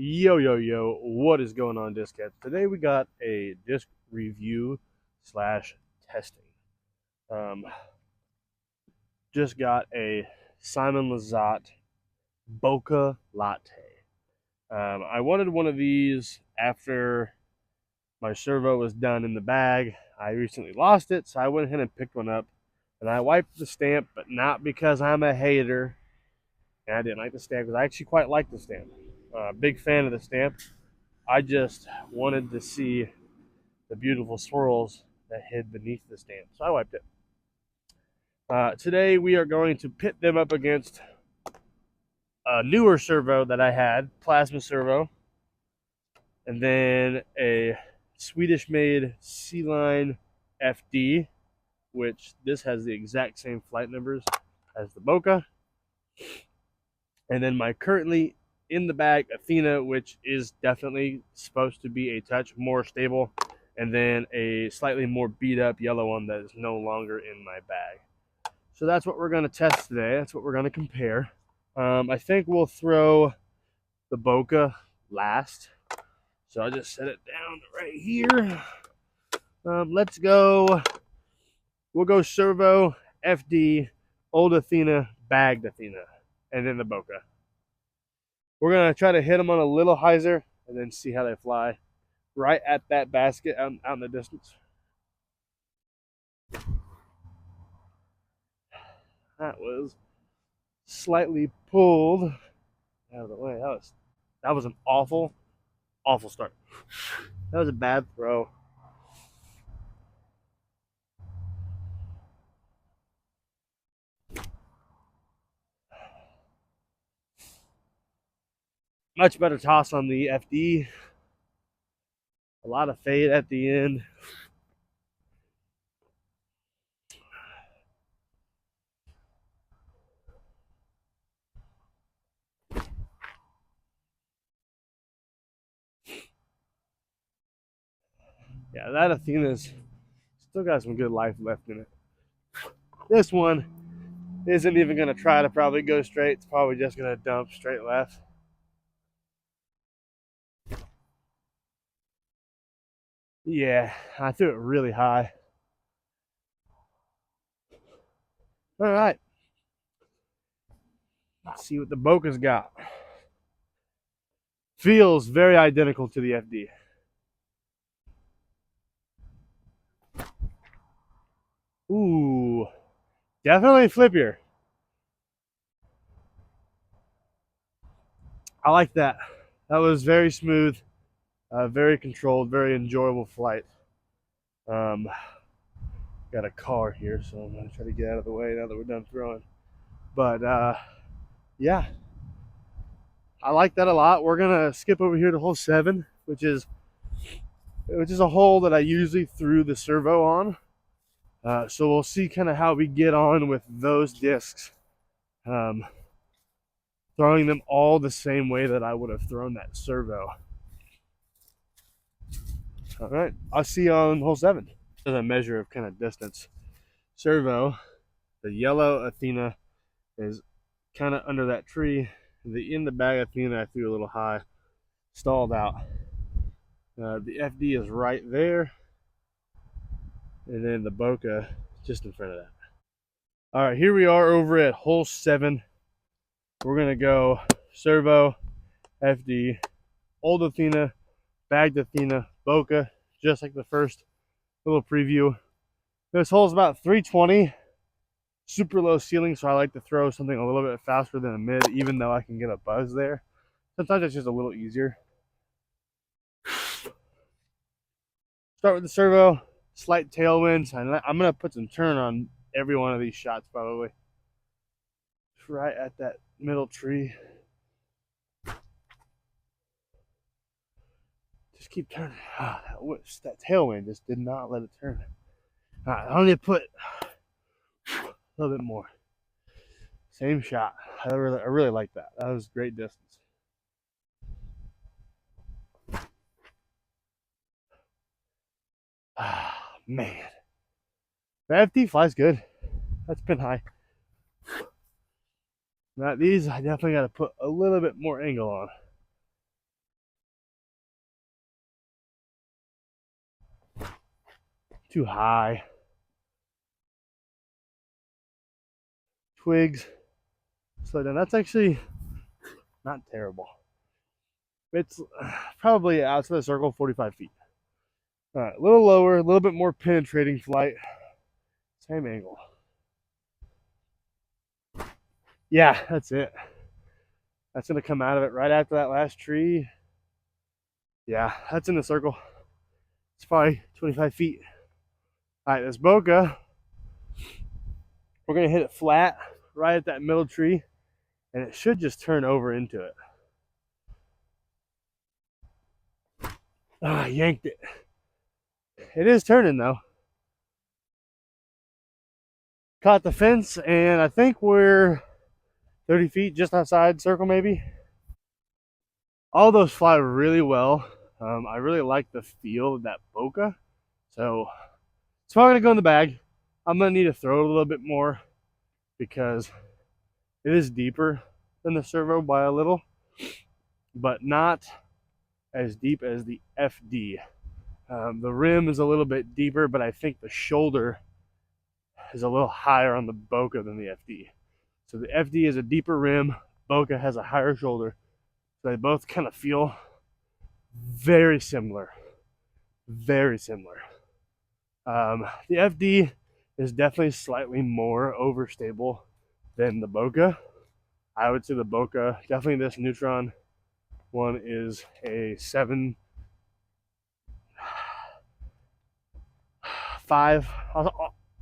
Yo, yo, yo, what is going on, Disc Cats? Today we got a disc review slash testing. Um, just got a Simon Lizotte Bokeh Latte. I wanted one of these after my servo was done in the bag. I recently lost it, so I went ahead and picked one up. And I wiped the stamp, but not because I'm a hater. And I didn't like the stamp because I actually quite like the stamp. Big fan of the stamp. I just wanted to see the beautiful swirls that hid beneath the stamp. So I wiped it. Today we are going to pit them up against a newer servo that I had, plasma servo, and then a Swedish-made C-Line FD, which this has the exact same flight numbers as the Bokeh, and then my currently in the bag Athena, which is definitely supposed to be a touch more stable, and then a slightly more beat up yellow one that is no longer in my bag. So that's what we're going to test today. That's what we're going to compare. I think we'll throw the Bokeh last. So I'll just set it down right here. Let's go. We'll go servo, FD, old Athena, bagged Athena, and then the Bokeh. We're going to try to hit them on a little hyzer and then see how they fly right at that basket out in the distance. That was slightly pulled out of the way. That was an awful start. That was a bad throw. Much better toss on the FD. A lot of fade at the end. Yeah, that Athena's still got some good life left in it. This one isn't even going to try to probably go straight. It's probably just going to dump straight left. Yeah, I threw it really high. All right. Let's see what the Bokeh's got. Feels very identical to the FD. Ooh, definitely flippier. I like that. That was very smooth, very controlled, very enjoyable flight. Got a car here, so I'm gonna try to get out of the way now that we're done throwing. But yeah, I like that a lot. We're gonna skip over here to hole 7, which is a hole that I usually threw the servo on. So we'll see kind of how we get on with those discs. Throwing them all the same way that I would have thrown that servo. All right, I'll see you on hole 7. As a measure of kind of distance, servo, the yellow Athena is kind of under that tree. In the bag Athena I threw a little high, stalled out. The FD is right there, and then the Bokeh just in front of that. All right, here we are over at hole 7. We're gonna go servo, FD, old Athena, bagged Athena, Bokeh, just like the first little preview. This hole is about 320, super low ceiling, so I like to throw something a little bit faster than a mid, even though I can get a buzz there. Sometimes it's just a little easier. Start with the servo, slight tailwinds. I'm going to put some turn on every one of these shots probably. Right at that middle tree. Just keep turning. That tailwind just did not let it turn. All right, I need to put a little bit more. Same shot. I really like that. That was great distance. Ah, man. The FD flies good. That's been high. Now these I definitely got to put a little bit more angle on. too high. Twigs, slow down. That's actually not terrible. It's probably outside the circle, 45 feet. All right, a little lower, a little bit more penetrating flight. Same angle. Yeah, that's it. That's going to come out of it right after that last tree. Yeah, that's in the circle. It's probably 25 feet. All right, this bokeh, we're going to hit it flat right at that middle tree, and it should just turn over into it. Ah, yanked it. It is turning, though. Caught the fence, and I think we're 30 feet just outside circle, maybe. All those fly really well. I really like the feel of that bokeh. So it's probably going to go in the bag. I'm going to need to throw it a little bit more because it is deeper than the servo by a little, but not as deep as the FD. The rim is a little bit deeper, but I think the shoulder is a little higher on the bokeh than the FD. So the FD is a deeper rim, bokeh has a higher shoulder. So they both kind of feel very similar. Very similar. The FD is definitely slightly more overstable than the bokeh. I would say the bokeh, definitely this Neutron one is a 7.5.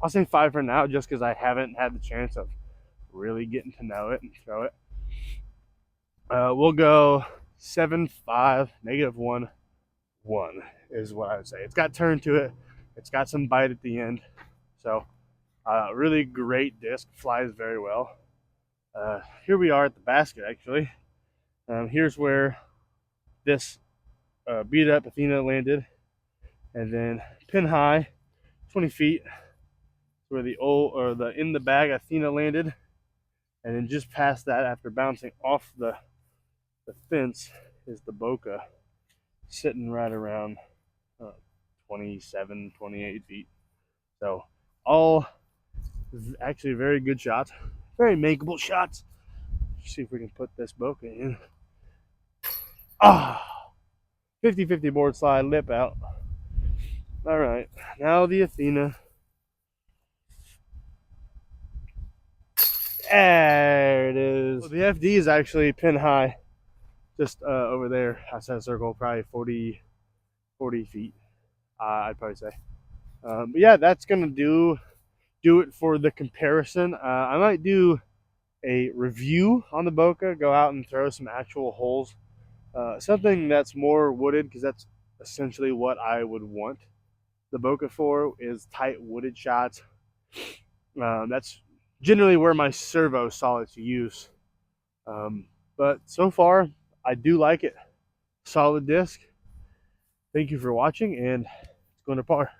I'll say 5 for now, just because I haven't had the chance of really getting to know it and throw it. We'll go 7.5, -1, 1 is what I would say. It's got turn to it. It's got some bite at the end. So really great disc, flies very well. Here we are at the basket, actually. Here's where this beat up Athena landed. And then pin high, 20 feet, where the in the bag Athena landed. And then just past that, after bouncing off the fence, is the bokeh sitting right around 27, 28 feet. So all actually very good shots, very makeable shots. Let's see if we can put this bokeh in. Ah, 50-50 board slide, lip out. All right, now the Athena. There it is. So the FD is actually pin high, just over there outside the circle, probably 40 feet, I'd probably say. But yeah, that's gonna do it for the comparison. I might do a review on the bokeh, go out and throw some actual holes, something that's more wooded, because that's essentially what I would want the bokeh for, is tight wooded shots. That's generally where my servo saw its use. But so far, I do like it. Solid disc. Thank you for watching, and it's going to par.